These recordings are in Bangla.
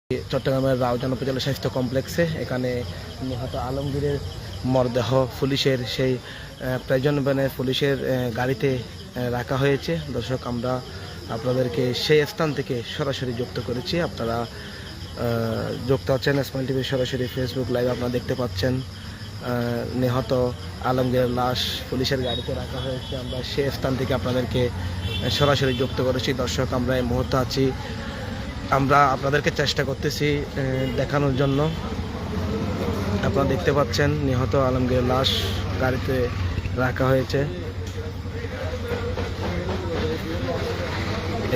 চট্টগ্রামের রাউজান উপজেলা স্বাস্থ্য কমপ্লেক্সে এখানে নিহত আলমগীরের মরদেহ পুলিশের সেই প্রেজন ভ্যানে পুলিশের গাড়িতে রাখা হয়েছে। দর্শক, আমরা আপনাদেরকে সেই স্থান থেকে সরাসরি যুক্ত করেছি। আপনারা যুক্ত আছেন স্মাইল টিভির সরাসরি ফেসবুক লাইভ। আপনারা দেখতে পাচ্ছেন নিহত আলমগীরের লাশ পুলিশের গাড়িতে রাখা হয়েছে। আমরা সেই স্থান থেকে আপনাদেরকে সরাসরি যুক্ত করেছি। দর্শক, আমরা এই মুহূর্তে আছি, আমরা আপনাদেরকে চেষ্টা করতেছি দেখানোর জন্য। আপনারা দেখতে পাচ্ছেন নিহত আলমগীরের লাশ গাড়িতে রাখা হয়েছে।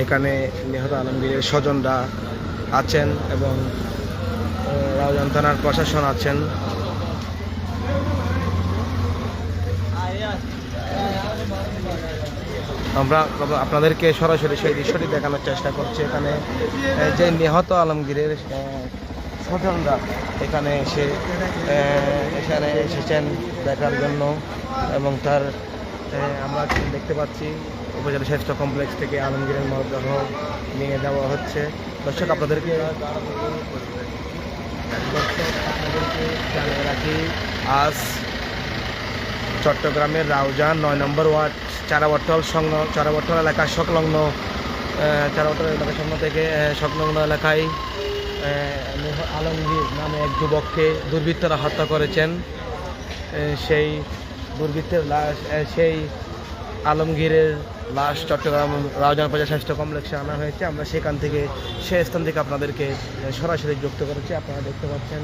এখানে নিহত আলমগীরের স্বজনরা আছেন এবং রাউজান থানার প্রশাসন আছেন। আমরা আপনাদেরকে সরাসরি সেই দৃশ্যটি দেখানোর চেষ্টা করছি। এখানে যে নিহত আলমগীরের স্বজনরা এখানে এসেছেন দেখার জন্য এবং তার আমরা দেখতে পাচ্ছি উপজেলা স্বাস্থ্য কমপ্লেক্স থেকে আলমগীরের মরদেহ নিয়ে যাওয়া হচ্ছে। দর্শক, আপনাদেরকে জানিয়ে রাখি, আজ চট্টগ্রামের রাউজান ৯ নম্বর ওয়ার্ড চারাবট্টল এলাকার সংলগ্ন এলাকায় আলমগীর নামে এক যুবককে দুর্বৃত্তরা হত্যা করেছেন। সেই দুর্বৃত্তের লাশ, সেই আলমগীরের লাশ চট্টগ্রাম রাউজান উপজেলা স্বাস্থ্য কমপ্লেক্সে আনা হয়েছে। আমরা সেখান থেকে সেই স্থান থেকে আপনাদেরকে সরাসরি যুক্ত করেছি। আপনারা দেখতে পাচ্ছেন